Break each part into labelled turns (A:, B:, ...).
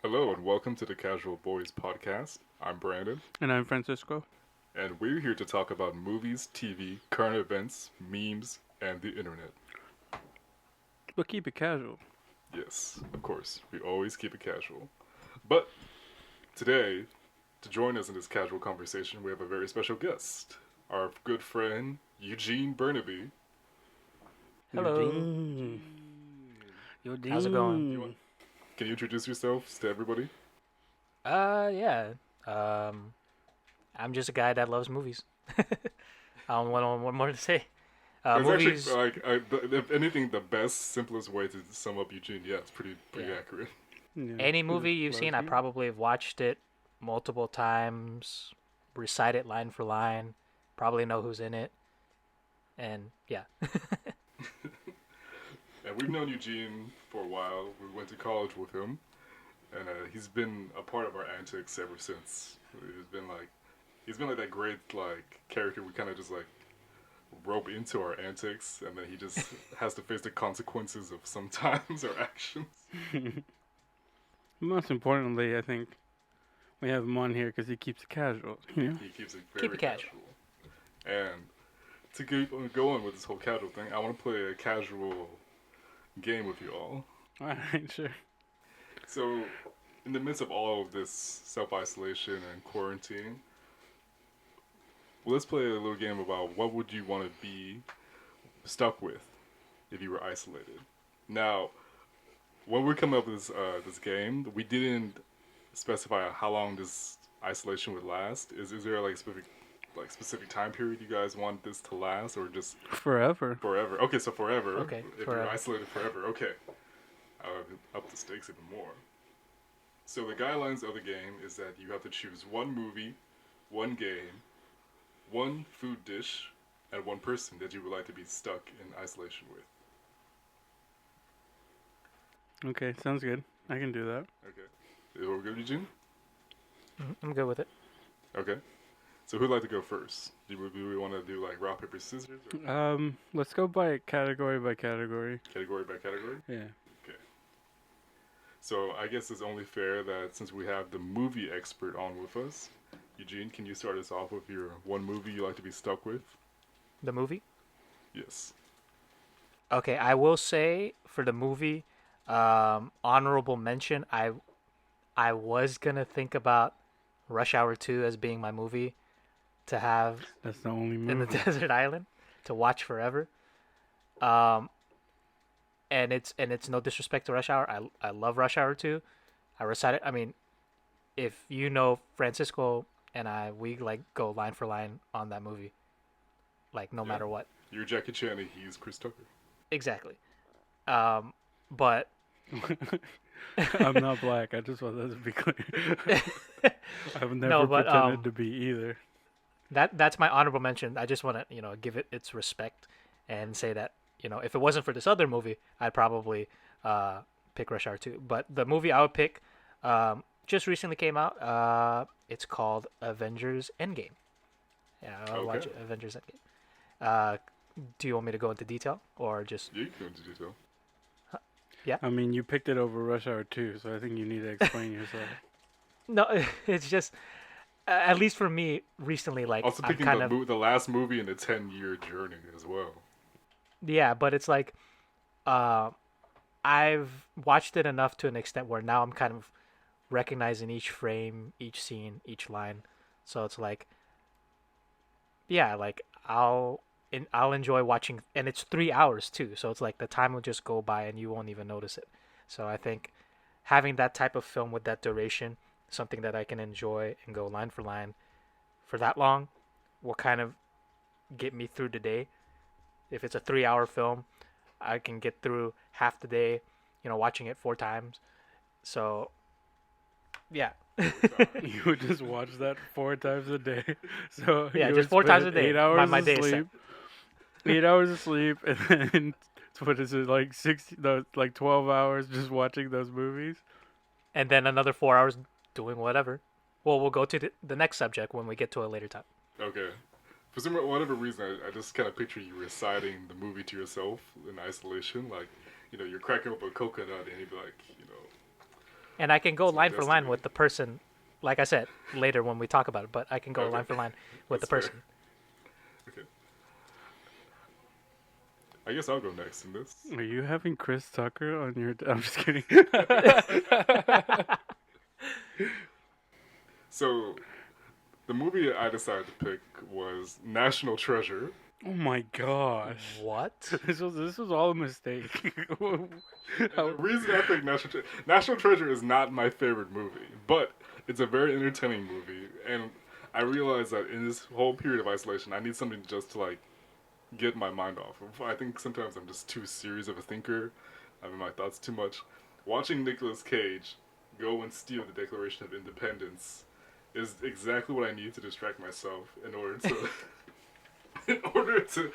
A: Hello and welcome to the Casual Boys podcast. I'm Brandon,
B: And I'm Francisco.
A: and we're here to talk about movies, TV, current events, memes, and the internet.
B: But keep it casual.
A: Yes, of course, we always keep it casual. But today, to join us in this casual conversation, we have a very special guest, our good friend Eugene Burnaby.
C: Hello.
B: Eugene. Eugene.
C: How's it going?
A: Can you introduce yourself to everybody?
C: Yeah. Um, I'm just a guy that loves movies. I don't want what more to say.
A: It's
C: Movies.
A: actually if anything, the best, simplest way to sum up Eugene. Yeah, it's pretty
C: Yeah.
A: accurate.
B: Yeah.
C: Any movie you've
B: Loves
C: seen, I
B: me.
C: probably have watched it multiple times, recite it line for line, probably know who's in it, and yeah.
A: And we've known Eugene for a while. We went to college with him, and he's been a part of our antics ever since. He's been like that great character we kind of just like rope into our antics, and then he just has to face the consequences of sometimes our actions.
B: Most importantly, I think we have him on here because he keeps it casual. You know?
A: He keeps it very
C: Keep it casual.
A: And to keep on going with this whole casual thing, I want to play a casual game with you all.
B: All right, sure.
A: So, in the midst of all of this self-isolation and quarantine, let's play a little game about what would you want to be stuck with if you were isolated. Now, when we come up with this game, we didn't specify how long this isolation would last. Is there like specific time period you guys want this to last, or just
B: Forever.
A: forever? Okay, so forever.
C: Okay,
A: If
C: forever.
A: you're isolated forever, okay. Up the stakes even more. So the guidelines of the game is that you have to choose one movie, one game, one food dish, and one person that you would like to be stuck in isolation with.
B: Okay, sounds good. I can do that.
A: Okay. Is that good, Eugene?
C: I'm good with it.
A: Okay. So who'd like to go first? Do we want to do like rock, paper, scissors? Or
B: Let's go by category by category.
A: category by category?
B: Yeah.
A: So I guess it's only fair that since we have the movie expert on with us, Eugene, can you start us off with your one movie you like to be stuck with?
C: The movie.
A: Yes.
C: Okay, I will say for the movie, honorable mention. I was gonna think about Rush Hour 2 as being my movie to have
B: That's the only
C: in the
B: movie.
C: desert island to watch forever. Um, and it's no disrespect to Rush Hour. I love Rush Hour 2. I recited. I mean, if you know Francisco and I, we like go line for line on that movie, like no
A: Yeah.
C: matter what.
A: You're Jackie Chan and he's Chris Tucker.
C: Exactly. But
B: I'm not black. I just want that to be clear. I've never
C: No, but,
B: pretended to be either.
C: that's my honorable mention. I just want to give it its respect and say that if it wasn't for this other movie, I'd probably pick Rush Hour 2. But the movie I would pick just recently came out. It's called Avengers Endgame. Yeah, I'll watch
A: Okay.
C: Avengers Endgame. Do you want me to go into detail or just?
A: You can go into detail.
B: I mean, you picked it over Rush Hour 2, so I think you need to explain yourself.
C: No, it's just at least for me recently. Like
A: Also
C: I'm
A: picking
C: kind of
A: the last movie in a 10-year journey as well.
C: yeah, but it's like I've watched it enough to an extent where now I'm kind of recognizing each frame, each scene, each line. So it's like, yeah, like I'll enjoy watching, and it's 3 hours too. So it's like the time will just go by and you won't even notice it. So I think having that type of film with that duration, something that I can enjoy and go line for line for that long, will kind of get me through the day. If it's a 3 hour film, I can get through half the day, watching it 4 times. So, yeah.
B: You would just watch that 4 times a day. So
C: Yeah,
B: you
C: just
B: would
C: 4 times a
B: spend
C: day.
B: 8 hours
C: My
B: of
C: day is set.
B: sleep. 8 hours of sleep, and then what is it, like 60? No, like 12 hours just watching those movies.
C: And then another 4 hours doing whatever. Well, we'll go to the next subject when we get to a later time.
A: Okay. For whatever reason, I just kind of picture you reciting the movie to yourself in isolation. Like, you're cracking up a coconut and you'd be like,
C: And I can go
A: It's my
C: line for line
A: destiny.
C: with the person, like I said later when we talk about it. But I can go
A: Okay.
C: line for line with the
A: That's fair.
C: person.
A: Okay. I guess I'll go next in this.
B: Are you having Chris Tucker on your? I'm just kidding.
A: So, the movie I decided to pick was National Treasure.
B: Oh my gosh.
C: What?
B: This was all a mistake.
A: And the reason I picked National Treasure is not my favorite movie, but it's a very entertaining movie, and I realized that in this whole period of isolation, I need something just to like get my mind off of. I think sometimes I'm just too serious of a thinker. I'm in my thoughts too much. Watching Nicolas Cage go and steal the Declaration of Independence is exactly what I need to distract myself in order to in order to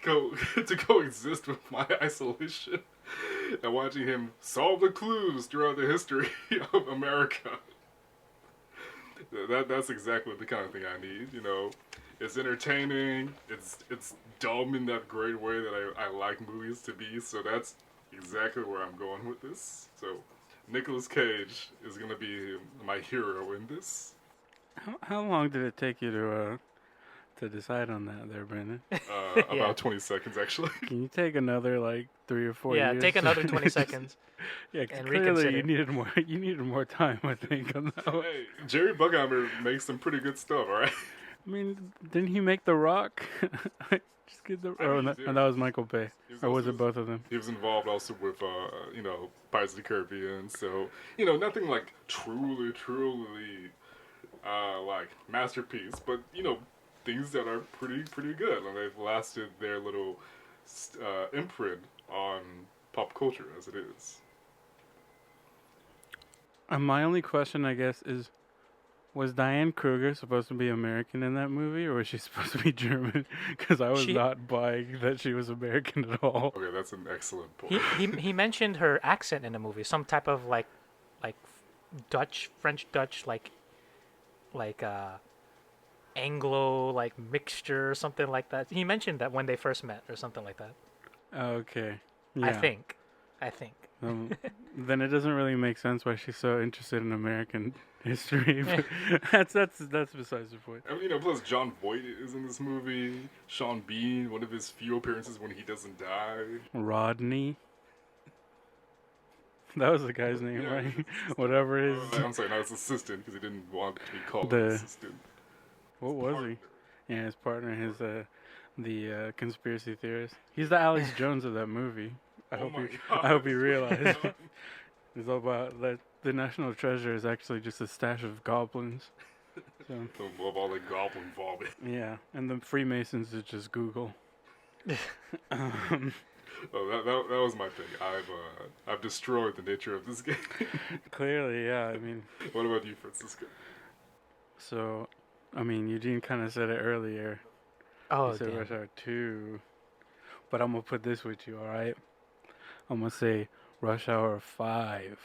A: go to coexist with my isolation. And watching him solve the clues throughout the history of America. That's exactly the kind of thing I need, you know. It's entertaining. It's dumb in that great way that I like movies to be. So that's exactly where I'm going with this. So Nicolas Cage is gonna be my hero in this.
B: How long did it take you to decide on that, there, Brandon?
C: Yeah.
A: About 20 seconds actually.
B: Can you take another like 3 or 4
C: Yeah,
B: years?
C: take another 20 seckons.
B: Yeah, 'cause
C: and
B: clearly
C: reconsider.
B: you needed more. You needed more time, I think, on that one.
A: Hey, Jerry Buckheimer makes some pretty good stuff, alright?
B: I mean, didn't he make The Rock? Just get the.
A: I
B: Oh,
A: mean,
B: and
A: he
B: that,
A: did.
B: and that was Michael Bay.
A: He was
B: Or was
A: also-
B: it both of them?
A: He was involved also with, you know, Pirates of the Caribbean. So, you know, nothing like truly, like masterpiece, but you know, things that are pretty good, and they've lasted their little imprint on pop culture as it is.
B: My only question, I guess, is: was Diane Kruger supposed to be American in that movie, or was she supposed to be German? Because I was
C: She-
B: not buying that she was American at all.
A: Okay, that's an excellent point.
C: He mentioned her accent in the movie, some type of like Dutch, French Dutch, like Anglo like mixture or something like that. He mentioned that when they first met or something like that.
B: Okay.
C: I
B: Yeah.
C: think.
B: Then it doesn't really make sense why she's so interested in American history. But that's besides the point.
A: And, you know, plus John Voight is in this movie. Sean Bean, one of his few appearances when he doesn't die.
B: Rodney. That was the guy's name,
A: Yeah,
B: right?
A: his
B: Whatever his.
A: I'm sorry, not his assistant because he didn't want to be called
B: The-
A: an assistant.
B: What was he? Yeah, his partner, the conspiracy theorist. He's the Alex Jones of that movie. I hope he realized. It's all about that the national treasure is actually just a stash of goblins. So
A: Of all the goblin vomit.
B: yeah, and the Freemasons is just Google.
A: Oh, that was my thing. I've destroyed the nature of this game.
B: Clearly, yeah. I mean,
A: What about you, Francisco?
B: so, I mean, Eugene kind of said it earlier.
C: Oh,
B: He said
C: damn.
B: Rush Hour 2. But I'm going to put this with you, all right? I'm going to say Rush Hour 5.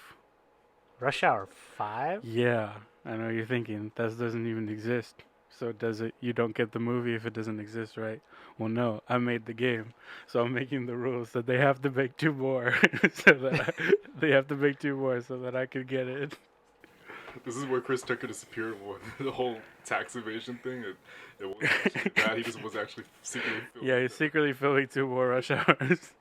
C: Rush Hour 5?
B: Yeah, I know you're thinking that doesn't even exist. So does it? You don't get the movie if it doesn't exist, right? Well, no, I made the game, so I'm making the rules that they have to make two more, so that they have to make two more so that I could get it.
A: This is where Chris Tucker disappeared with the whole tax evasion thing. It wasn't actually that. He just was actually secretly filming.
B: Yeah, he's secretly filming two more Rush Hours.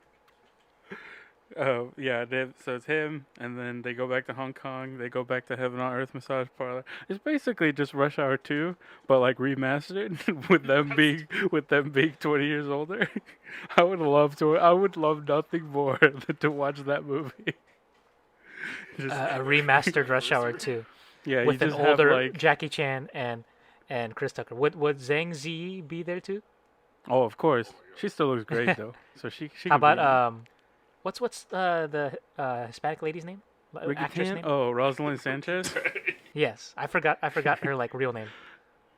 B: Yeah, so it's him, and then they go back to Hong Kong. They go back to Heaven on Earth Massage Parlor. It's basically just Rush Hour 2, but like remastered with them being 20 years older. I would love nothing more than to watch that movie. Just,
C: A remastered Rush Hour 2
B: yeah,
C: with
B: you
C: an
B: just have
C: older
B: like,
C: Jackie Chan and Chris Tucker. Would Zhang Zi be there too?
B: oh, of course, she still looks great though. So she.
C: How
B: could be in it.
C: about what's the Hispanic lady's name?
B: Ricky
C: Actress
B: Tan?
C: name?
B: Oh, Rosalind Sanchez.
C: Yes, I forgot her like real name.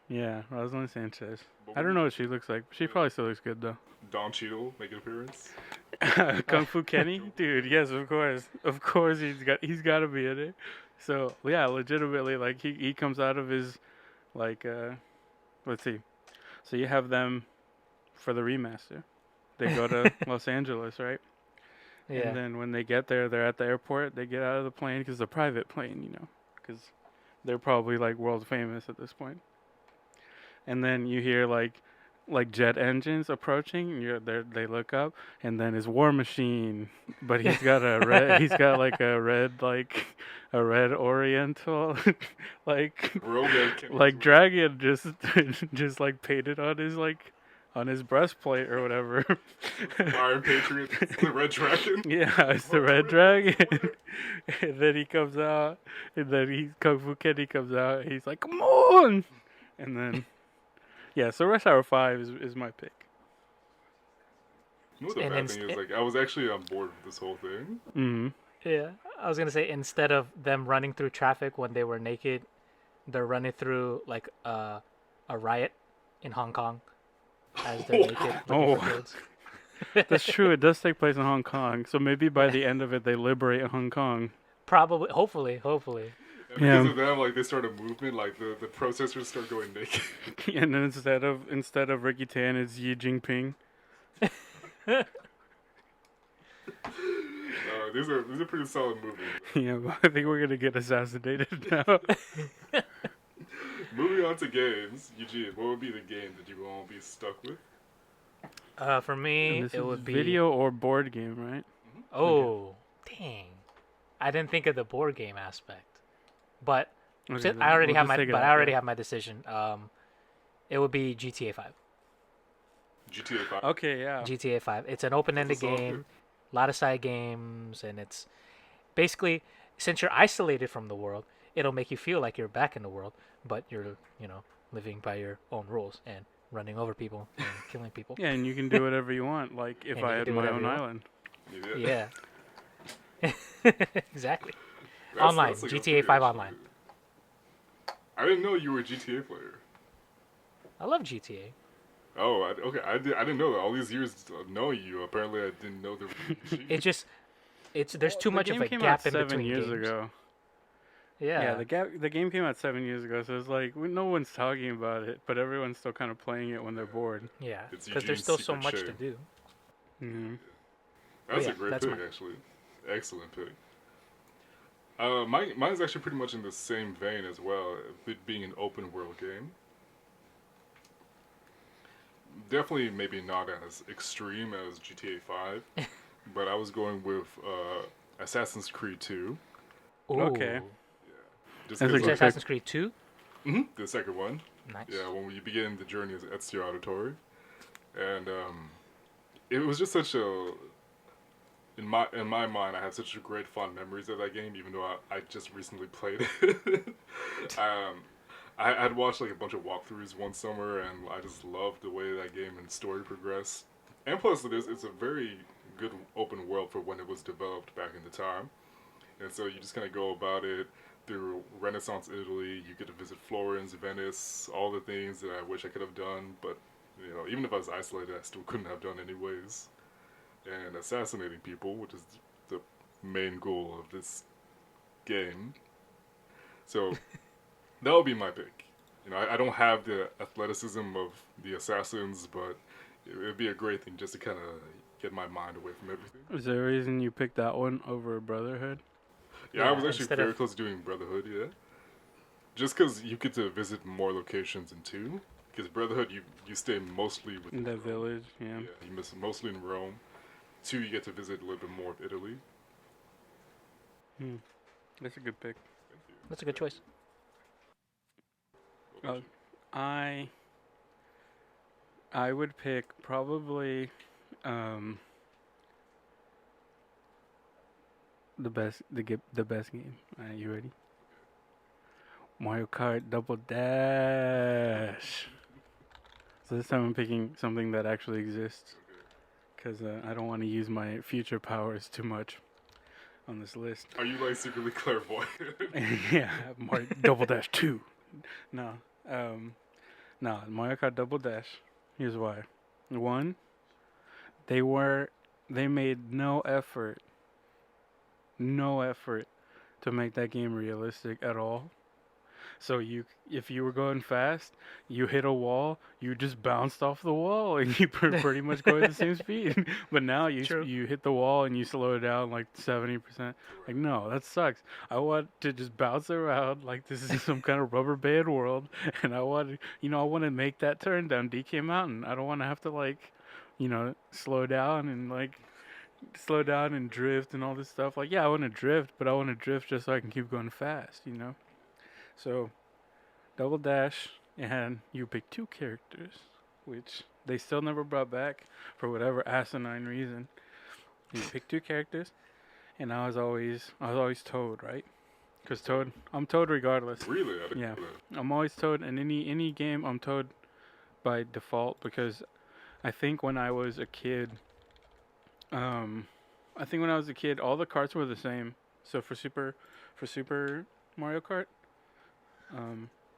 B: Yeah, Rosalind Sanchez. I don't know what she looks like. She probably still looks good though.
A: Don Cheadle make an appearance.
B: Kung Fu Kenny, dude. Yes, of course. He's got to be in it. So yeah, legitimately, like he comes out of his, like, let's see. So you have them for the remaster. They go to Los Angeles, right?
C: Yeah.
B: And then when they get there, they're at the airport. They get out of the plane because it's a private plane, because they're probably like world famous at this point. And then you hear like jet engines approaching. And they look up, and then his war machine. But he's got a red. He's got like a red Oriental like dragon just like painted on his breastplate or whatever.
A: Iron Patriot, it's the Red Dragon.
B: Yeah, it's the Red Dragon. And then he comes out, and then Kung Fu Kenny comes out, and he's like, "Come on!" And then, yeah, so Rush Hour 5 is my pick.
A: You know what the
C: And
A: bad thing is? Like, I was actually on board with this whole thing.
B: Mm-hmm.
C: Yeah, I was gonna say instead of them running through traffic when they were naked, they're running through like a riot in Hong Kong as they're naked.
B: Oh.
C: For clothes.
B: That's true. It does take place in Hong Kong, so maybe by the end of it, they liberate Hong Kong.
C: Probably, hopefully.
A: And because of them, like, they start a movement, like, the protesters start going naked.
B: And then instead of Ricky Tan, it's Xi Jinping.
A: These are pretty solid movements.
B: Yeah, but I think we're gonna get assassinated now.
A: Moving on to games, Eugene, what would be the game that you won't be stuck with?
C: For me,
B: This
C: it
B: is
C: would be
B: video or board game, right?
C: Oh, dang! I didn't think of the board game aspect, but
B: Okay,
C: since
B: then
C: I already
B: we'll
C: have
B: just
C: my
B: take it
C: but
B: out,
C: I already
B: yeah.
C: have my decision. It would be GTA 5.
A: GTA 5.
B: Okay, yeah.
C: GTA 5. It's an open-ended
A: That's a solid
C: game, a lot of side games, and it's basically since you're isolated from the world, it'll make you feel like you're back in the world, but you're living by your own rules and running over people and killing people.
B: Yeah, and you can do whatever you want. Like if
C: And
B: I
C: you
B: had
C: can do
B: my
C: whatever
B: own
C: you want.
B: island.
C: Yeah. Exactly. Online,
A: like a
C: GTA
A: pretty
C: 5
A: actually-
C: online.
A: I didn't know you were a GTA player.
C: I love GTA.
A: Oh, okay. I didn't know that. All these years of knowing you, apparently I didn't know there was
C: There's too much of a
B: came
C: gap
B: out
C: in
B: 7
C: between
B: years
C: games.
B: ago.
C: Yeah.
B: The game came out 7 years ago, so it's like no one's talking about it, but everyone's still kind of playing it when they're bored.
C: Yeah,
A: It's
C: because there's
A: Eugene's
C: still so
A: secret
C: much to
A: shame.
C: do.
B: Mm-hmm.
A: That's
C: yeah,
A: a great
C: that's
A: pick,
C: mine.
A: actually. Excellent pick. Mine's actually pretty much in the same vein as well, it being an open world game. Definitely maybe not as extreme as GTA 5, but I was going with Assassin's Creed 2.
C: Ooh.
B: Okay.
A: Just
B: That's a
C: Is
B: good
C: it
B: pick.
C: Assassin's Creed 2?
A: the second one.
C: Nice.
A: Yeah, when you begin the journey at Ezio Auditore. And it was just such a... In my mind, I have such great fond memories of that game, even though I just recently played it. I had watched like a bunch of walkthroughs one summer, and I just loved the way that game and story progressed. And plus, it's a very good open world for when it was developed back in the time. And so you just kind of go about it through Renaissance Italy. You get to visit Florence, Venice, all the things that I wish I could have done, but even if I was isolated, I still couldn't have done anyways. And assassinating people, which is the main goal of this game. So that would be my pick. I don't have the athleticism of the assassins, but it would be a great thing just to kind of get my mind away from everything.
B: Is there a reason you picked that one over Brotherhood?
A: Yeah, I
C: Yeah,
A: was actually
C: instead
A: very
C: of-
A: close to doing Brotherhood, yeah. Just because you get to visit more locations in 2. Because Brotherhood, you stay mostly with
B: In that village, yeah.
A: Yeah, you miss mostly in Rome. 2, you get to visit a little bit more of Italy.
B: That's a good pick.
A: Thank you.
C: That's a good choice.
A: What about you?
B: I would pick probably the best game. You ready? Mario Kart Double Dash. So this time I'm picking something that actually exists, because I don't want to use my future powers too much on this list.
A: Are you like secretly clairvoyant?
B: Yeah, Mario Double Dash 2. No, Mario Kart Double Dash. Here's why. One, they made no effort to make that game realistic at all. So if you were going fast, you hit a wall, you just bounced off the wall, and you pretty much go at the same speed. But now
C: True.
B: you hit the wall and you slow it down like 70%. Like no, that sucks. I want to just bounce around like this is some kind of rubber band world, and I want to make that turn down DK Mountain. I don't want to have to like, slow down and drift and all this stuff. Like, yeah, I want to drift, but I want to drift just so I can keep going fast. So, Double Dash, and you pick two characters, which they still never brought back for whatever asinine reason. You pick two characters, and I was always Toad, right? Because I'm Toad regardless.
A: Really? I didn't
B: Yeah,
A: know that.
B: I'm always Toad in any game. I'm Toad by default because I think when I was a kid, Um, I think when I was a kid, all the carts were the same. So for Super Mario Kart,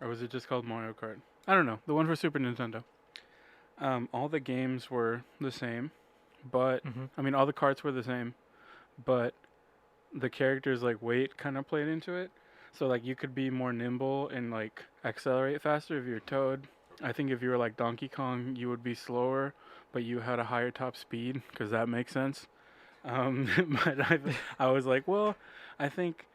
B: or was it just called Mario Kart? I don't know. The one for Super Nintendo. All the games were the same, but
C: Hmm.
B: I mean, all the carts were the same, but the characters like weight kind of played into it. So like you could be more nimble and like accelerate faster if you're Toad. I think if you were like Donkey Kong, you would be slower, but you had a higher top speed because that makes sense. But I was like, well, I think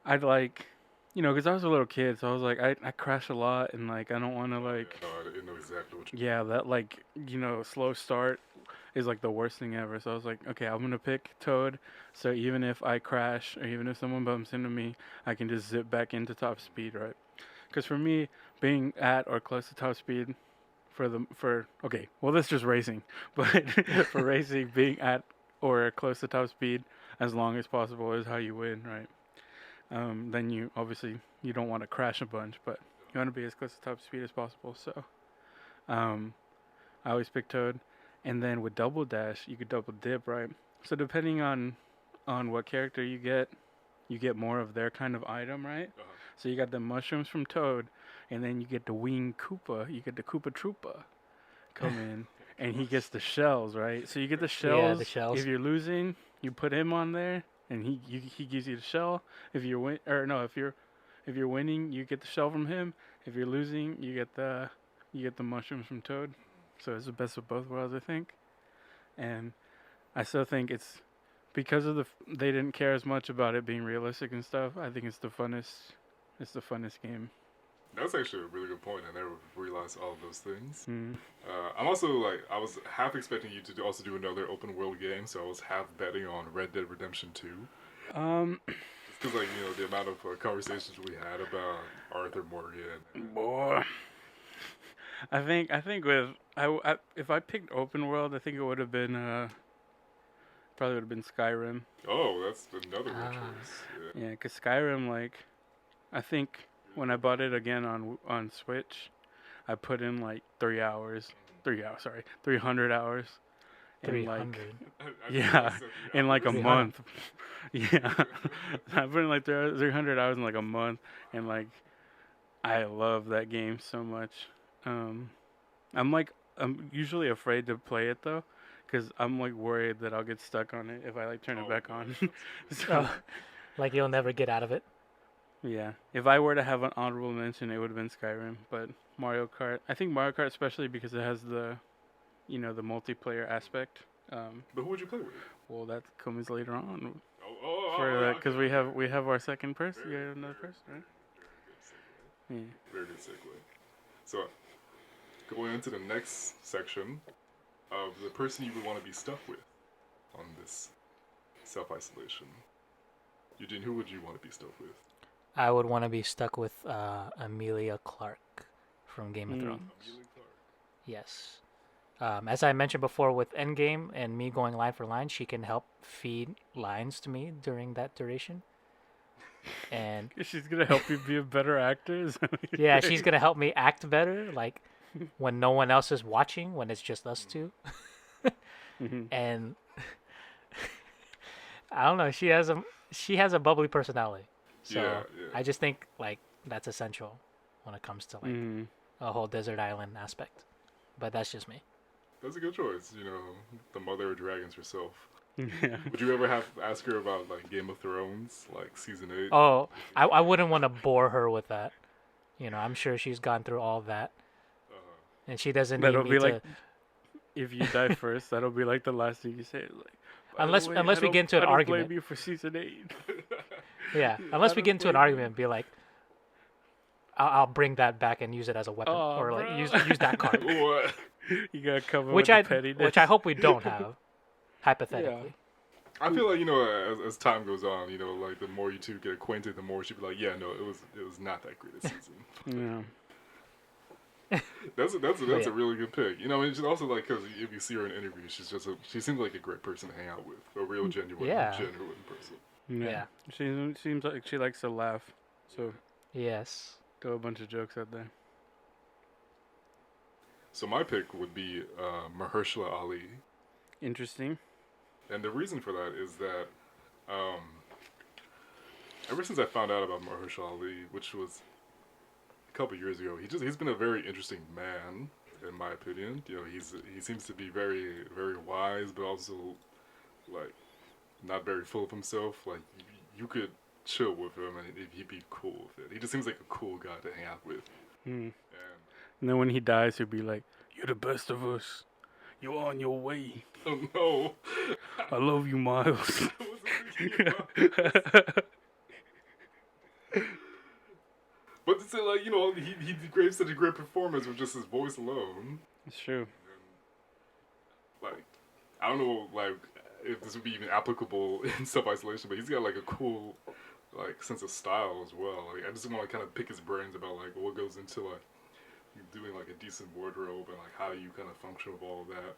B: I'd like, because I was a little kid, so I was like, I crash a lot and like I don't want to like,
A: No, I didn't know exactly what you.
B: yeah, that like, slow start is like the worst thing ever. So I was like, okay, I'm gonna pick Toad. So even if I crash or even if someone bumps into me, I can just zip back into top speed, right? Because for me, being at or close to top speed okay, well that's just racing, but for racing, being at or close to top speed as long as possible is how you win, right? Then you don't want to crash a bunch, but you want to be as close to top speed as possible. So um, I always pick Toad, and then with Double Dash, you could double dip, right? So depending on what character you get more of their kind of item, right?
A: Uh-huh.
B: So you got the mushrooms from Toad, and then you get the winged Koopa. You get the Koopa Troopa come in, and he gets the shells, right? So you get the
C: Yeah, the
B: shells.
C: shells.
B: If you're losing, you put him on there, and he gives you the shell. If you're if you're winning, you get the shell from him. If you're losing, you get the mushrooms from Toad. So it's the best of both worlds, I think. And I still think it's because they didn't care as much about it being realistic and stuff. I think it's the funnest. It's the funnest game.
A: That's actually a really good point. I never realized all of those things.
B: Mm.
A: I'm also like, I was half expecting you to also do another open world game, so I was half betting on Red Dead Redemption 2. Just because, like, the amount of conversations we had about Arthur Morgan.
B: Boy, I think if I picked open world, I think it would have been probably would have been Skyrim.
A: Oh, that's another good
C: Ah.
A: choice. Yeah.
B: Yeah, cause Skyrim, like, I think when I bought it again on Switch, I put in like 300 hours. And like
C: 300.
B: yeah, in like a
C: 300.
B: month. Yeah, I put in like 300 hours in like a month, and like I love that game so much. I'm usually afraid to play it though, because I'm like worried that I'll get stuck on it if I like turn it back on. So
C: Oh, like you'll never get out of it.
B: yeah, if I were to have an honorable mention, it would have been Skyrim. But Mario Kart, I think Mario Kart especially because it has the multiplayer aspect.
A: But who would you play with?
B: Well, that comes later on
A: Oh,
B: that because we have our second person. You have another person, right? Yeah.
A: Very good segue. So, going into the next section of the person you would want to be stuck with on this self-isolation. Eugene, who would you want to be stuck with?
C: I would want to be stuck with Emilia Clarke from Game of
B: Mm.
C: Thrones.
A: Emilia Clarke.
C: Yes. As I mentioned before, with Endgame and me going line for line, she can help feed lines to me during that duration. And
B: She's gonna help you be a better actor. Is that what you're
C: yeah,
B: saying?
C: she's gonna help me act better, like when no one else is watching, when it's just us two.
B: Mhm.
C: And I don't know, she has a bubbly personality. So
A: Yeah.
C: I just think like that's essential when it comes to like
B: Mhm.
C: a whole desert island aspect. But that's just me.
A: That's a good choice. The mother of dragons herself.
B: Yeah.
A: Would you ever ask her about like Game of Thrones, like season 8?
C: Oh, I wouldn't want to bore her with that. I'm sure she's gone through all that,
A: Uh,
C: and she doesn't
B: That'll
C: need
B: be
C: me to.
B: like if you die first, that'll be like the last thing you say. Like, by the
C: Unless
B: way,
C: unless we get into an
B: I don't
C: argument.
B: blame you for season 8.
C: Yeah,
B: I
C: unless we
B: don't
C: get into an
B: blame you.
C: argument and be like, I'll bring that back and use it as a weapon,
B: Aw,
C: or like
B: bro.
C: use that card,
A: what?
B: You gotta cover
C: which
B: with
C: I
B: the pettiness.
C: which I hope we don't have, hypothetically.
A: I feel like as time goes on, like the more you two get acquainted, the more she'd be like, yeah, no, it was not that great a season.
B: Yeah.
A: That's
C: yeah.
A: a really good pick. And she's also like because if you see her in interviews, she seems like a great person to hang out with, a real genuine person.
C: Yeah.
B: She seems like she likes to laugh. So
C: Yes.
B: throw a bunch of jokes out there.
A: So my pick would be Mahershala Ali,
B: Interesting.
A: and the reason for that is that ever since I found out about Mahershala Ali, which was a couple years ago, he's been a very interesting man, in my opinion. He seems to be very very wise, but also like not very full of himself. Like you could chill with him and he'd be cool with it. He just seems like a cool guy to hang out with.
B: Hmm.
A: And
B: And then when he dies, he'll be like, "You're the best of us. You're on your way.
A: oh no,
B: I love you, Miles."
A: I wasn't thinking about this. But to say like he gave such a great performance with just his voice alone.
B: It's true.
A: Like I don't know like if this would be even applicable in self-isolation, but he's got like a cool like sense of style as well. Like I just want to kind of pick his brains about like what goes into like doing like a decent wardrobe and like how you kind of function with all of that.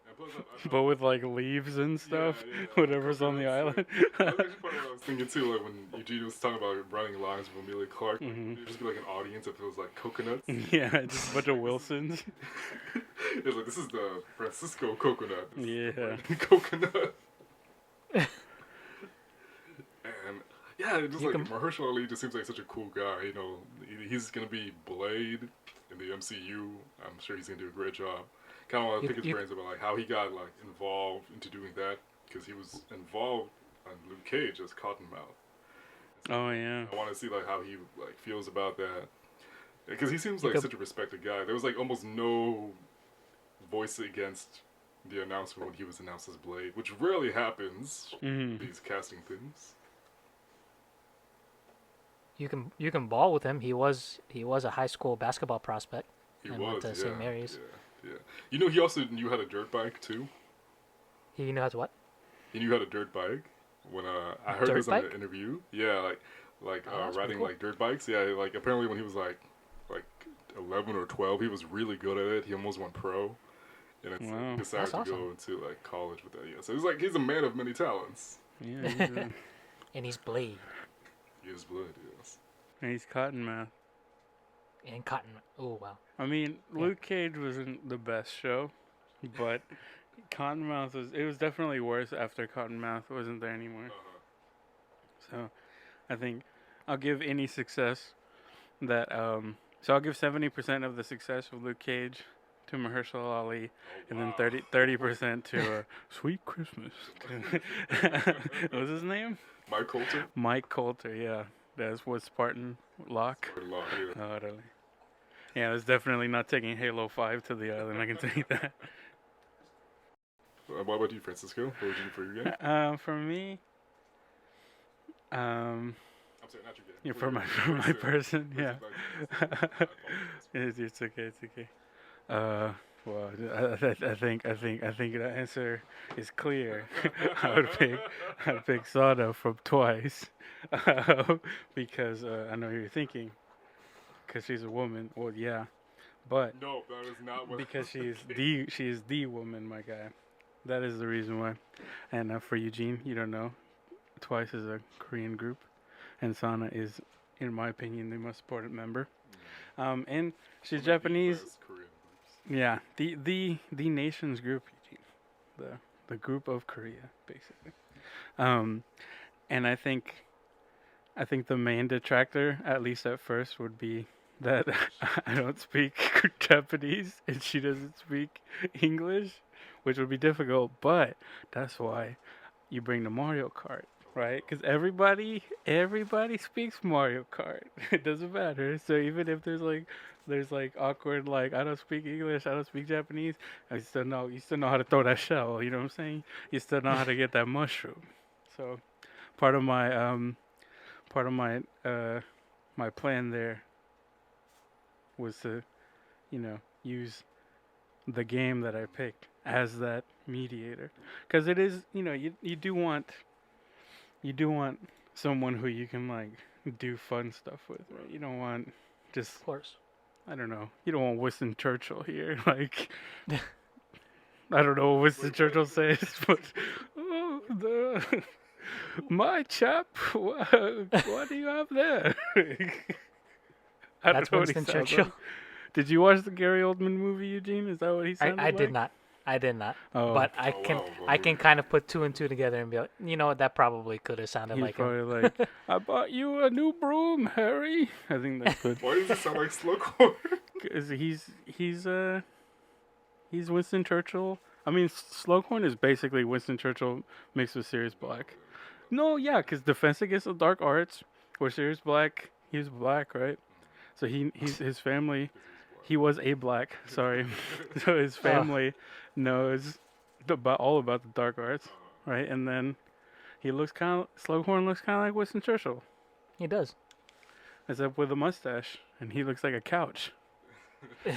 A: And plus,
B: But with like leaves and stuff, whatever's on the island.
A: That's actually part of what I was thinking too. Like when Eugene was talking about running lines with Emilia Clarke, there'd just be like an audience if it was like coconuts.
B: Yeah, just a bunch of Wilsons.
A: It's like this is the Francisco coconut. This is
B: Yeah.
A: the coconut. And yeah, it just
C: You
A: like
C: can-
A: Mahershala Ali just seems like such a cool guy. He's gonna be Blade in the MCU. I'm sure he's gonna do a great job. Kind of want to pick his brains about like how he got like involved into doing that because he was involved on Luke Cage as Cottonmouth.
B: Oh yeah.
A: I want to see like how he like feels about that because he seems like such a respected guy. There was like almost no voice against the announcement when he was announced as Blade, which rarely happens. These casting things.
C: You can ball with him. He was a high school basketball prospect.
A: He
C: And
A: was,
C: went to St. Mary's.
A: Yeah. He also knew how to dirt bike too.
C: He knows what?
A: He knew how to dirt bike. When I heard
C: Dirt
A: this on
C: bike?
A: an interview. Yeah, like
C: Oh, that's
A: riding
C: pretty cool.
A: like dirt bikes. Yeah, like apparently when he was like 11 or 12, he was really good at it. He almost went pro, and it's,
B: Wow.
A: he decided
C: That's
A: to go
C: awesome.
A: into like college with that. Yeah, so he's a man of many talents.
B: Yeah. He's
C: And he's Blade
A: He is blood. Yes.
B: and he's Cottonmouth.
C: and Cotton. Oh wow.
B: I mean,
C: Yeah.
B: Luke Cage wasn't the best show, but Cottonmouth was definitely worse after Cottonmouth wasn't there anymore. So, I think I'll give any success that so I'll give 70% of the success of Luke Cage to Mahershala Ali, and then 30% to Sweet Christmas. What was his name?
A: Mike Coulter.
B: Mike Coulter. Yeah, that's what Spartan Locke.
A: Or Law, yeah.
B: Totally. Yeah, I was definitely not taking Halo 5 to the island, I can tell you that.
A: What about you, Francisco? What would you do for your game?
B: For me,
A: I'm sorry, not your game.
B: yeah,
A: What
B: for
A: your
B: my
A: game?
B: for my person, yeah.
A: It's
B: It's okay, it's okay. Well, I think the answer is clear. I'd pick Sada from Twice, because I know you're thinking, because she's a woman. Well, yeah, but
A: No, that is not what.
B: because she is the woman, my guy. That is the reason why. And for Eugene, you don't know, Twice is a Korean group, and Sana is, in my opinion, the most important member. And she's Japanese.
A: Korean groups.
B: Yeah, the nation's group, Eugene. The group of Korea, basically. And I think the main detractor, at least at first, would be that I don't speak Japanese and she doesn't speak English, which would be difficult. But that's why you bring the Mario Kart, right? Because everybody speaks Mario Kart. It doesn't matter. So even if there's like awkward, like I don't speak English, I don't speak Japanese, you still know how to throw that shell. You know what I'm saying? You still know how to get that mushroom. So part of my part of my my plan there was to, use the game that I picked as that mediator, because it is, you do want someone who you can like do fun stuff with, right? You don't want just,
C: Of course.
B: I don't know, you don't want Winston Churchill here, like. I don't know what Winston Churchill says, but oh, my chap, what do you have there? I
C: That's
B: don't know what he
C: Winston
B: sounds
C: Churchill.
B: like. Did you watch the Gary Oldman movie, Eugene? Is that what he sounded
C: I
B: like?
C: did not. I did not.
B: Oh.
C: But
A: wow.
C: I can kind of put two and two together and be like, you know what, that probably could have sounded
B: He's
C: like him.
B: probably like, I bought you a new broom, Harry. I think that's good.
A: Why does it sound like Slughorn?
B: Because he's Winston Churchill. I mean, Slughorn is basically Winston Churchill mixed with Sirius Black. No, yeah, because Defense Against the Dark Arts, where Sirius Black, he was black, right? So his family, he was a black. Sorry, so his family knows all about the dark arts, right? And then Slughorn looks kind of like Winston Churchill,
C: He does.
B: except with a mustache, and he looks like a couch.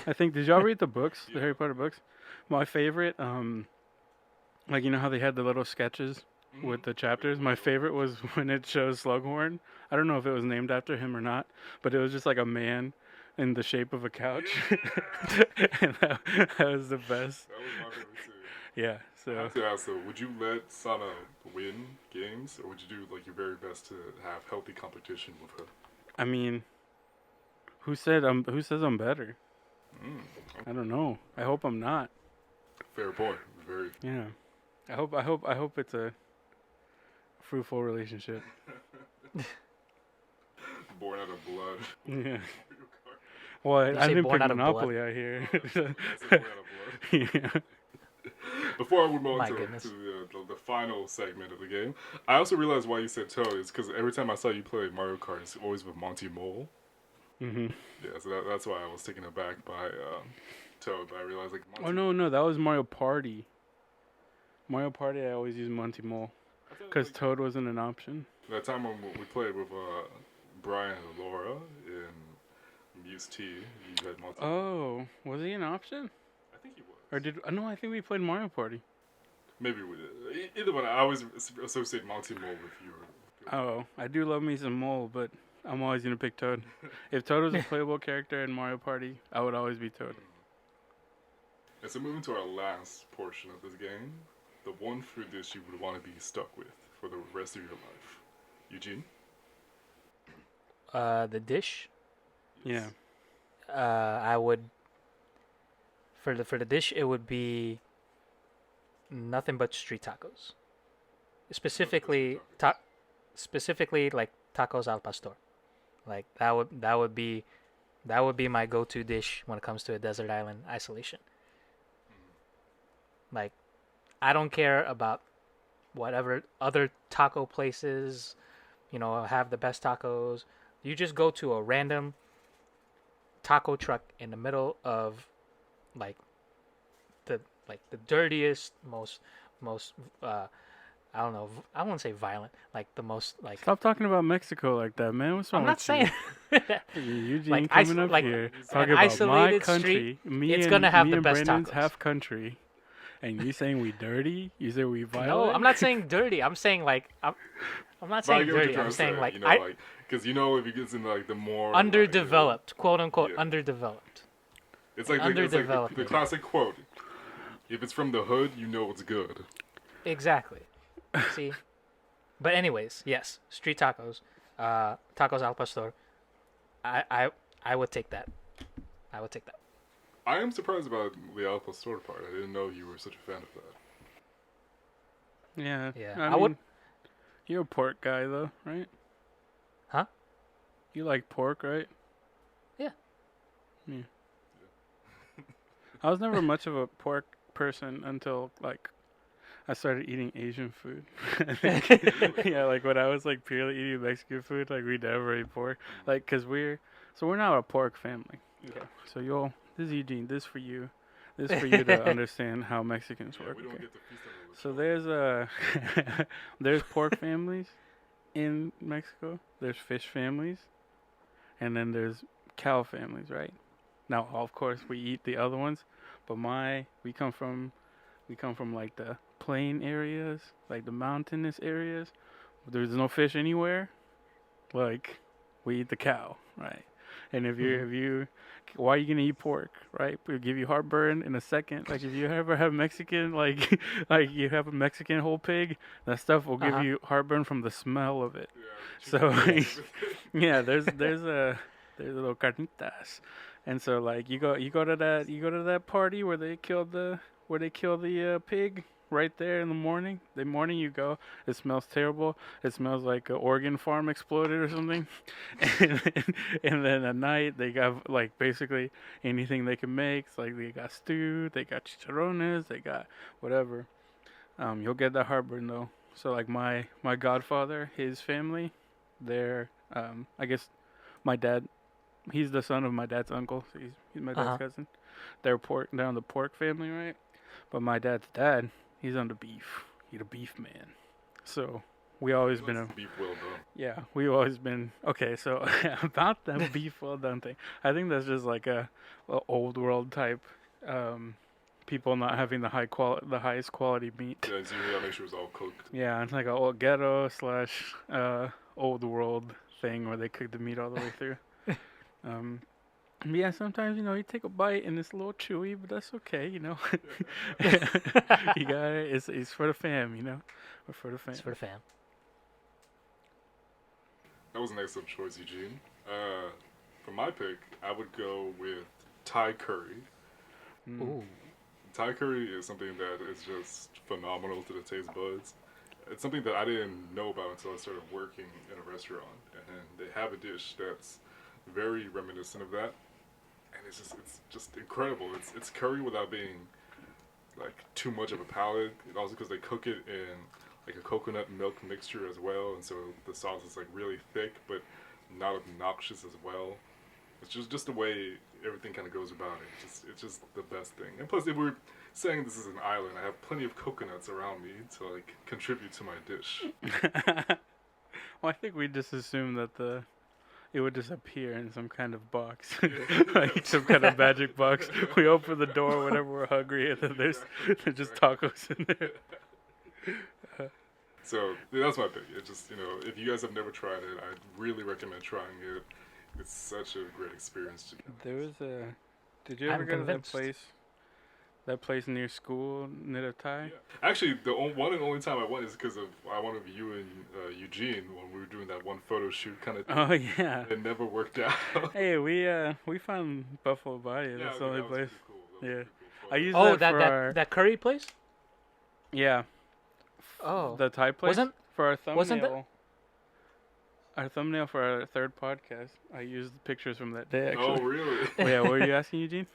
B: I think. Did y'all read the books, the Harry Potter books? My favorite, like you know how they had the little sketches with the chapters. My favorite was when it shows Slughorn. I don't know if it was named after him or not, but it was just like a man in the shape of a couch, and that was the best.
A: That was my favorite too.
B: Yeah.
A: I
B: So
A: have to ask though, would you let Sana win games, or would you do like your very best to have healthy competition with her?
B: I mean, who says I'm better? I don't know. I hope I'm not.
A: Fair point. Very.
B: Yeah. I hope it's a fruitful relationship.
A: Born out of blood.
B: Yeah. Well,
C: you
B: I
C: say
B: didn't
C: born
B: pick
C: out of blood?
B: Monopoly out here.
A: That's born out of blood.
B: Yeah.
A: Before I move on
C: My
A: to
C: goodness.
A: the final segment of the game, I also realized why you said Toad is because every time I saw you play Mario Kart, it's always with Monty Mole.
B: Mhm.
A: Yeah, so that's why I was taken aback by Toad. But I realized like Monty
B: Oh no, that was Mario Party. Mario Party, I always use Monty Mole because Toad wasn't an option.
A: that time when we played with Brian and Laura in Muse T, you had Monty.
B: Oh, was he an option?
A: I think he was.
B: Or did no? I think we played Mario Party.
A: Maybe we did. Either one. I always associate Monty Mole with you.
B: Oh, I do love me some Mole, but I'm always gonna pick Toad. If Toad was a playable character in Mario Party, I would always be Toad.
A: And so moving to our last portion of this game, the one food dish you would want to be stuck with for the rest of your life. Eugene?
C: The dish.
B: Yeah.
C: I would. For the dish, it would be nothing but street tacos. Specifically, specifically like tacos al pastor. Like that would be my go-to dish when it comes to a desert island isolation. Like, I don't care about whatever other taco places, have the best tacos. You just go to a random taco truck in the middle of the dirtiest, most I don't know, I won't say violent, like the most like.
B: Stop talking about Mexico like that, man. What's wrong
C: I'm not
B: with
C: saying.
B: you? Eugene
C: Like,
B: coming up
C: like
B: here
C: an
B: talking about my
C: isolated
B: country.
C: street, it's gonna have
B: me
C: the
B: and
C: best
B: Brandon's
C: tacos.
B: half country, and you saying we dirty? You say we violent?
C: No, I'm not saying dirty. I'm saying like I'm not
A: But I
C: saying
A: get what you're
C: dirty.
A: trying
C: I'm
A: to
C: saying
A: say,
C: like
A: because if it gets into like the more
C: underdeveloped, quote unquote,
A: yeah.
C: underdeveloped.
A: it's like the classic quote. If it's from the hood, you know it's good.
C: Exactly. See, but anyways, yes, street tacos, tacos al pastor. I would take that. I would take that.
A: I am surprised about the al pastor part. I didn't know you were such a fan of that.
B: Yeah.
C: Yeah,
B: I
C: I
B: mean,
C: would-
B: You're a pork guy, though, right?
C: Huh?
B: You like pork, right?
C: Yeah.
B: Yeah. I was never much of a pork person until I started eating Asian food. I think, yeah, like when I was like purely eating Mexican food, like we never ate pork, like because we're not a pork family.
A: Yeah.
B: So this is Eugene, this for you to understand how Mexicans
A: Yeah,
B: work.
A: we don't
B: Okay.
A: get to feast on the
B: So
A: lechon.
B: there's pork families in Mexico. There's fish families, and then there's cow families, right? Now, of course, we eat the other ones, but we come from like the plain areas, like the mountainous areas. There's no fish anywhere. Like, we eat the cow, right? And if you, why are you gonna eat pork, right? It'll give you heartburn in a second. Like if you ever have Mexican, like like you have a Mexican whole pig, that stuff will give you heartburn from the smell of it.
A: Yeah,
B: So
A: chicken.
B: yeah, there's a little carnitas, and so like you go to that party where they kill the pig right there in the morning. The morning you go, it smells terrible. It smells like an organ farm exploded or something. and then at night they got like basically anything they can make. It's like they got stew, they got chicharrones, they got whatever. You'll get that heartburn though. So like my godfather, his family, they're I guess my dad, he's the son of my dad's uncle. So he's my dad's cousin. They're on the pork family, right? But my dad's dad, he's on the beef. He's a beef man. So we always been
A: beef well done.
B: yeah, we've always been okay. So about that beef well done thing, I think that's just like a old world type. People not having the highest quality meat.
A: Yeah, so you gotta make sure it's all cooked.
B: Yeah, it's like a old ghetto slash old world thing where they cook the meat all the way through. Yeah, sometimes you take a bite and it's a little chewy, but that's okay. You got it. It's for the fam. Or for the fam.
C: It's for the fam.
A: That was an excellent choice, Eugene. For my pick, I would go with Thai curry.
C: Ooh.
A: Thai curry is something that is just phenomenal to the taste buds. It's something that I didn't know about until I started working in a restaurant, and they have a dish that's very reminiscent of that, and it's just incredible. It's curry without being like too much of a palate. And also because they cook it in like a coconut milk mixture as well, and so the sauce is like really thick but not obnoxious as well. It's just the way everything kind of goes about it. It's just the best thing. And plus, if we're saying this is an island, I have plenty of coconuts around me to like contribute to my dish.
B: Well, I think we just assumed that it would just appear in some kind of box, like some kind of magic box. We open the door whenever we're hungry, and then there's just tacos in there.
A: So that's my pick. It's just if you guys have never tried it, I really recommend trying it. It's such a great experience.
B: There was did you ever go to that place? That place near school, near Thai?
A: Yeah. Actually, the one and only time I went is because of one of you and Eugene when we were doing that one photo shoot kind of thing.
B: Oh yeah.
A: It never worked out.
B: Hey, we found Buffalo Bayou.
A: Yeah,
B: That's the only
A: that was
B: place.
A: pretty cool.
B: Yeah.
A: Cool.
B: I used that for
C: that curry place.
B: Yeah.
C: Oh.
B: The Thai place. For our thumbnail.
C: Wasn't that?
B: Our thumbnail for our third podcast. I used pictures from that day. Actually.
A: Oh really?
B: Yeah. What were you asking, Eugene?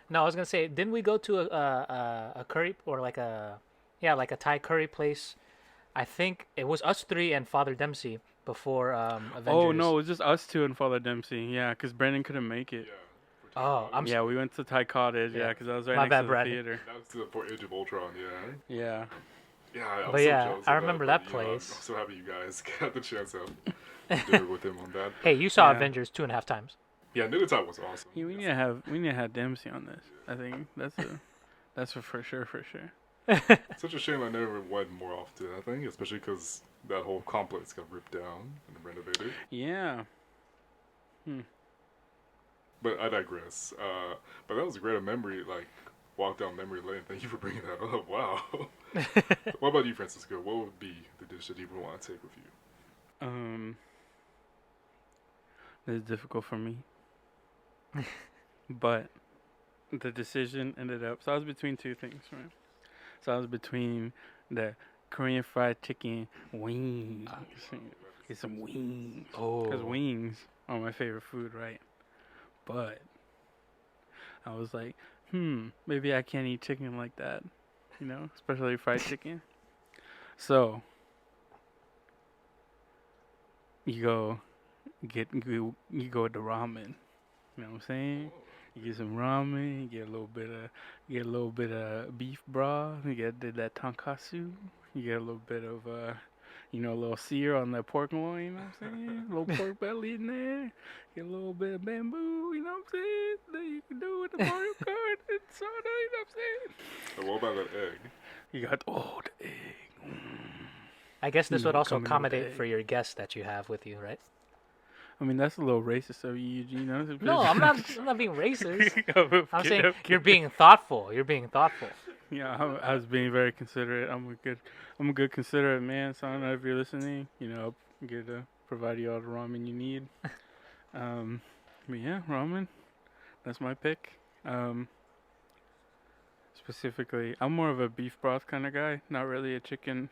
C: No, I was gonna say, didn't we go to a curry or like a Thai curry place? I think it was us three and Father Dempsey before Avengers.
B: Oh no, it was just us two and Father Dempsey. Yeah, because Brandon couldn't make it.
A: Yeah.
C: Oh,
B: Yeah, we went to Thai Cottage. Yeah, because I was right
C: My
B: next
C: bad,
B: to the
C: Brandon.
B: theater.
A: That was for Age of Ultron. Yeah.
B: Yeah.
A: Yeah. I'm
C: But
A: so
C: yeah,
A: jealous
C: I
A: of
C: remember
A: but,
C: that place.
A: I'm so happy you guys got the chance to have dinner with him on that.
C: Hey, you saw
B: Yeah.
C: Avengers 2.5 times.
A: Yeah, Nigga Time was awesome.
B: Yeah, we need to have Dempsey on this. I think that's for sure.
A: Such a shame I never went more often. I think, especially because that whole complex got ripped down and renovated.
B: Yeah.
A: But I digress. But that was a great memory, like walk down memory lane. Thank you for bringing that up. Wow. What about you, Francisco? What would be the dish that you would want to take with you?
B: It's difficult for me, but the decision ended up. So I was between two things, right? So I was between the Korean fried chicken wings. Get some wings. Because wings are my favorite food, right? But I was like, maybe I can't eat chicken like that. you know, especially fried chicken. So you go you go to ramen. You know what I'm saying? You get some ramen. You get a little bit of beef broth. You get that tonkatsu. You get a little bit of you know, a little sear on that pork loin. You know what I'm saying? A little pork belly in there. Get a little bit of bamboo. You know what I'm saying? That you can do with the Mario Kart and soda. You know what I'm saying?
A: And what about that egg?
B: You got the egg.
C: I guess this
B: You
C: would
B: know,
C: also
B: coming with
C: accommodate
B: egg.
C: for your guests that you have with you, right?
B: I mean, that's a little racist of you, you know.
C: No, I'm not. I'm not being racist. I'm saying
B: I'm
C: you're being thoughtful. You're being thoughtful.
B: Yeah, I was being very considerate. I'm a good considerate man. So I don't know if you're listening. You know, I'll get to provide you all the ramen you need. But yeah, ramen. That's my pick. Specifically, I'm more of a beef broth kind of guy. Not really a chicken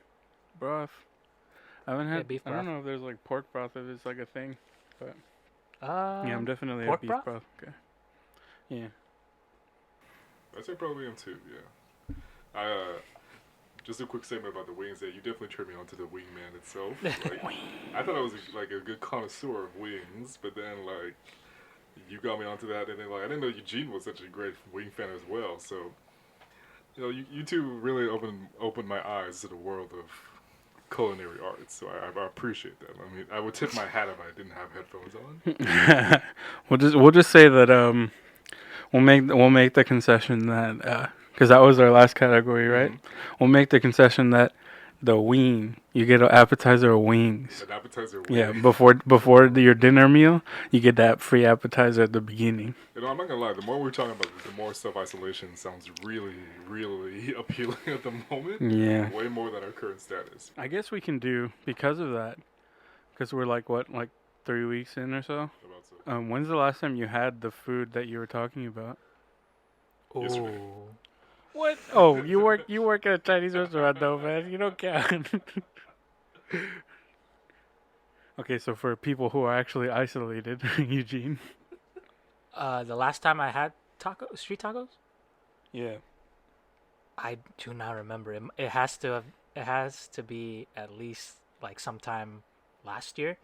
B: broth. I haven't had.
C: beef
B: I don't
C: broth.
B: know if there's like pork broth if it's like a thing. Yeah, I'm
C: Um,
B: definitely a
C: pork
B: beef
C: broth?
B: broth guy. Yeah.
A: I say probably am too. Yeah. Just a quick statement about the wings. That you definitely turned me on to the wingman itself. Like, I thought I was like a good connoisseur of wings, but then like you got me onto that, and then like I didn't know Eugene was such a great wing fan as well. So you know, you two really opened my eyes to the world of culinary arts. So I appreciate that. I mean, I would tip my hat if I didn't have headphones on.
B: We'll just say that we'll make the concession that because that was our last category, right?
A: Mm-hmm.
B: We'll make the concession that the wing, you get an appetizer of wings.
A: An appetizer.
B: Yeah, before your dinner meal, you get that free appetizer at the beginning.
A: You know, I'm not gonna lie. The more we're talking about this, the more self-isolation sounds really, really appealing at the moment.
B: Yeah.
A: Way more than our current status.
B: I guess we can do because of that, because we're like 3 weeks in or so.
A: About so.
B: When's the last time you had the food that you were talking about?
A: Yesterday.
C: ooh.
B: What? Oh, you work at a Chinese restaurant though, man. You don't count. Okay, so for people who are actually isolated, Eugene.
C: The last time I had street tacos,
B: Yeah.
C: I do not remember. It has to be at least like sometime last year.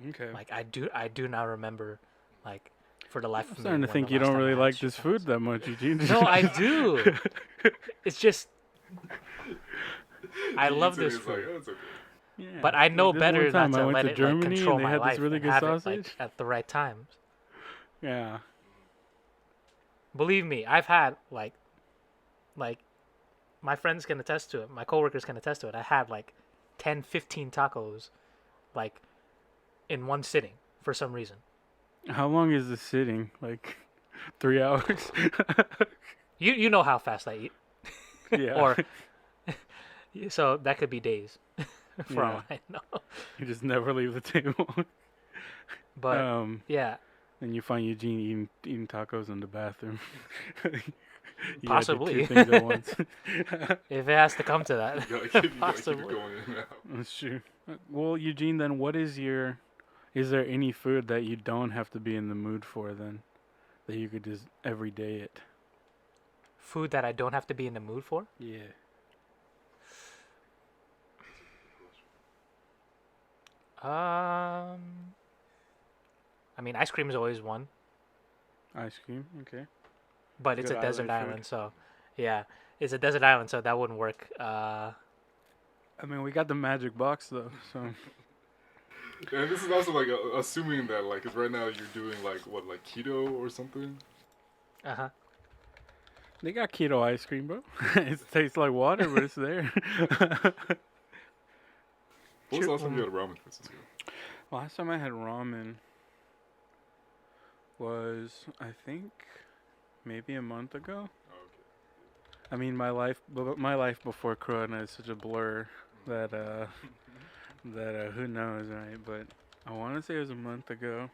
B: Okay.
C: Like I do not remember, like for the life
B: I'm
C: of me.
B: starting to
C: when
B: think
C: the
B: you
C: last
B: don't
C: time I
B: really
C: had
B: like
C: street
B: this food
C: tacos.
B: that much, Eugene.
C: No, I do. It's just I love this
A: It's like,
C: food.
A: oh, it's okay.
B: Yeah.
C: But I know
B: This
C: better
B: one time
C: not
B: I
C: to
B: went
C: let
B: to
C: it
B: Germany
C: like control
B: and they
C: my
B: had
C: life
B: this really
C: and
B: good
C: have
B: sausage.
C: it like at the right times.
B: Yeah.
C: Believe me, I've had like my friends can attest to it. My coworkers can attest to it. I had like 10, 15 tacos like in one sitting for some reason.
B: How long is this sitting? Like 3 hours?
C: You know how fast I eat.
B: Yeah.
C: Or so that could be days for all
B: Yeah.
C: I know.
B: You just never leave the table.
C: But yeah,
B: And you find Eugene eating tacos in the bathroom. You gotta do
C: possibly.
B: two things at once.
C: If it has to come to that.
A: You gotta keep it
C: Possibly.
A: going in and out.
B: That's true. Well, Eugene, then is there any food that you don't have to be in the mood for then? That you could just everyday it?
C: Food that I don't have to be in the mood for?
B: Yeah.
C: I mean, ice cream is always one,
B: Ice cream, okay.
C: but it's
B: Good
C: a desert
B: island food.
C: island, so yeah, it's a desert island, so that wouldn't work.
B: I mean, we got the magic box though, so
A: And this is also like assuming that like, 'cause right now you're doing like what, like keto or something.
C: Uh-huh.
B: they got keto ice cream, bro. It tastes like water, but it's there.
A: What was the last time you had a ramen, Francisco?
B: Last time I had ramen was, I think, maybe a month ago.
A: Oh, okay.
B: I mean, my life before Corona is such a blur that who knows, right? But I want to say it was a month ago.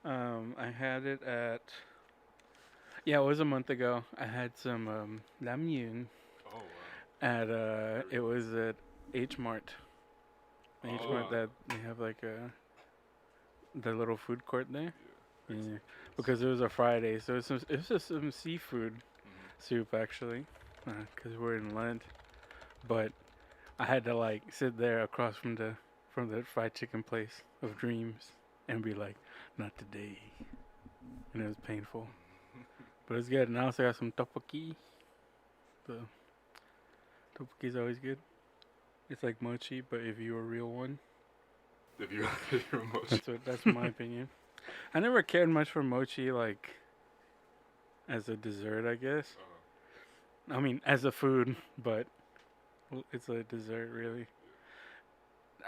B: I had it at. Yeah, it was a month ago. I had some ramen
A: Oh wow.
B: at it was at H Mart. H Mart,
A: Oh.
B: that they have like the little food court there. Yeah, because it was a Friday, so it was just some seafood soup actually. because we're in Lent. But I had to like sit there across from the fried chicken place of dreams and be like, not today, and it was painful. But it's good. And I also got some tteokbokki. The tteokbokki is always good. It's like mochi, but if you're a real one.
A: If you're mochi.
B: That's my opinion. I never cared much for mochi, like, as a dessert, I guess. I mean, as a food, but it's a dessert, really.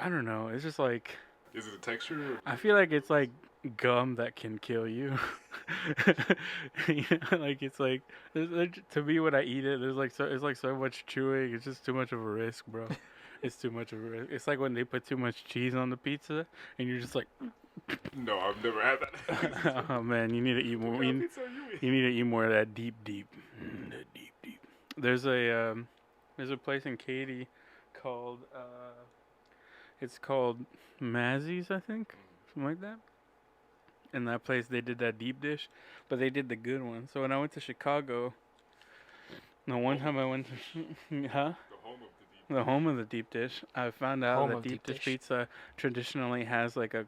B: I don't know. It's just like...
A: Is it a texture? Or?
B: I feel like it's like gum that can kill you. Like it's like to me when I eat it, it's like so much chewing. It's just too much of a risk, bro. It's too much of a risk. It's like when they put too much cheese on the pizza, and you're just like.
A: No, I've never had that.
B: Oh man, you need to eat more. You need to eat more of that deep. That deep. There's a place in Katy called it's called Mazzy's, I think, something like that. In that place, they did that deep dish, but they did the good one. So when I went to Chicago, the one time I went to, the home of the deep dish, I found out that deep dish pizza traditionally has like a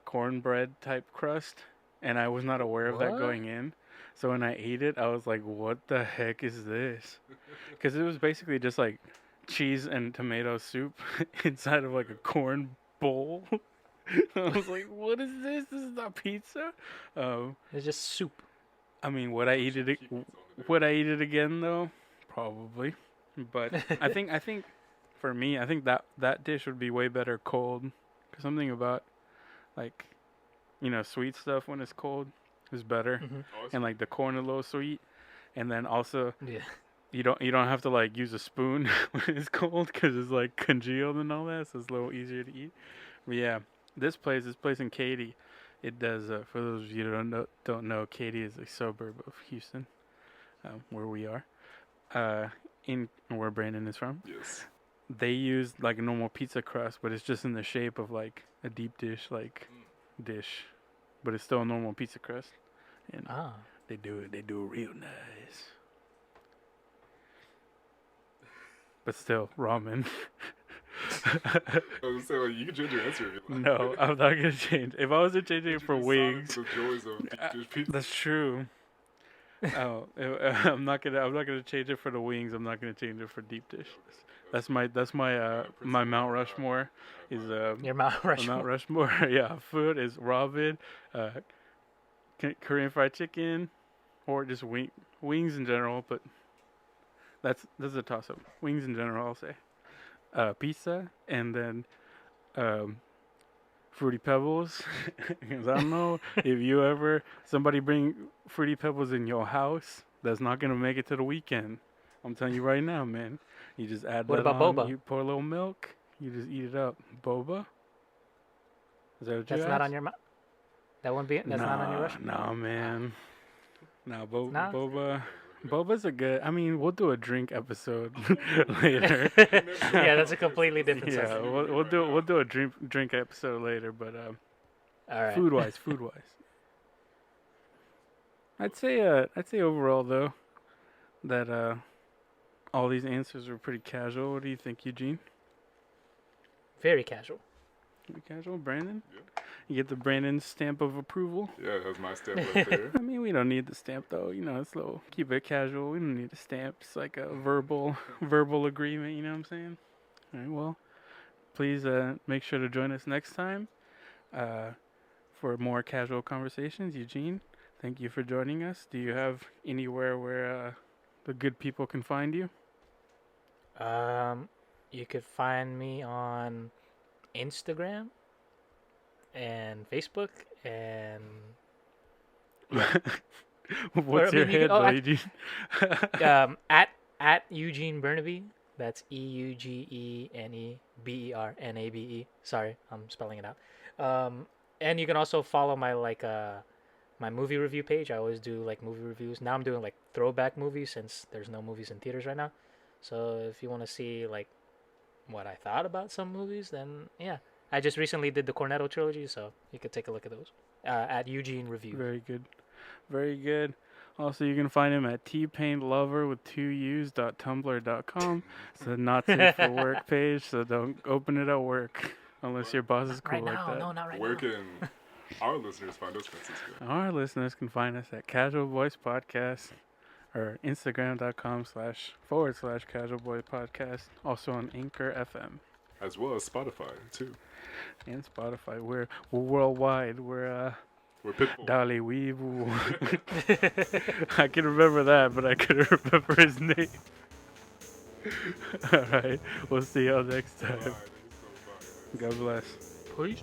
B: cornbread type crust, and I was not aware of that going in. So when I ate it, I was like, "What the heck is this?" Because it was basically just like cheese and tomato soup inside of like a corn bowl. I was like, "What is this? This is not pizza."
C: It's just soup.
B: I mean, would I eat it? Would I eat it again though? Probably. But I think for me, I think that dish would be way better cold. 'Cause something about like, sweet stuff when it's cold is better, and like the corn a little sweet, and then also you don't have to like use a spoon when it's cold because it's like congealed and all that, so it's a little easier to eat. But yeah, this place in Katy, it does. For those of you who don't know, Katy is a suburb of Houston, where we are. In where Brandon is from.
A: Yes.
B: They use like a normal pizza crust, but it's just in the shape of like a deep dish dish, but it's still a normal pizza crust. And they do it real nice. But still, ramen.
A: I was saying, you can change your answer if you like.
B: No, I'm not gonna change. If I was to change it for wings,
A: the joys of deep dish pizza.
B: That's true. I'm not gonna change it for the wings. I'm not gonna change it for deep dish. That's my Mount Rushmore is
C: your Mount Rushmore.
B: Mount Rushmore. Yeah, food is ramen, Korean fried chicken, or just wings in general. But that's a toss up. Wings in general, I'll say. Pizza, and then Fruity Pebbles. Because I don't know if somebody bring Fruity Pebbles in your house, that's not gonna make it to the weekend. I'm telling you right now, man. You just add
C: what
B: that
C: about
B: on,
C: boba?
B: You pour a little milk, you just eat it up. Boba? Is that what
C: that's
B: you
C: not
B: asked?
C: on your That won't be. That's not on your rush.
B: No, man. No, boba. Boba's a good. I mean, we'll do a drink episode later.
C: Yeah, that's a completely different.
B: Yeah, we'll do a drink episode later. But
C: all right.
B: Food wise. I'd say overall though that all these answers were pretty casual. What do you think, Eugene?
C: Very casual.
B: Pretty casual, Brandon.
A: Yeah.
B: You get the Brandon stamp of approval.
A: Yeah, that's my stamp right there.
B: I mean, we don't need the stamp though. It's low. Keep it casual. We don't need a stamp. It's like a verbal agreement. You know what I'm saying? All right. Well, please make sure to join us next time for more casual conversations. Eugene, thank you for joining us. Do you have anywhere where the good people can find you?
C: You could find me on Instagram and Facebook and
B: what's your handle, Eugene?
C: at Eugene Burnaby. That's EUGENEBERNABE. Sorry, I'm spelling it out. And you can also follow my my movie review page. I always do like movie reviews. Now I'm doing like throwback movies since there's no movies in theaters right now. So if you want to see like what I thought about some movies, then yeah. I just recently did the Cornetto trilogy, so you could take a look at those at Eugene Review.
B: Very good. Very good. Also, you can find him at tpaintlover with 2us.tumblr.com. It's a not safe for work page, so don't open it at work unless your boss is cool
C: Right
B: like
C: now,
B: that.
C: no, not right
A: Where
C: now.
A: can our listeners find us, Francisco?
B: Our listeners can find us at Casual Boys Podcast or Instagram.com//Casual Boy Podcast. Also on Anchor FM
A: As well as Spotify, too.
B: and Spotify. We're worldwide. We're
A: Pitbull.
B: Dali Weeble. I can remember that, but I couldn't remember his name. Alright, we'll see y'all next time.
A: All right, thank you so much.
B: God bless.
C: Peace.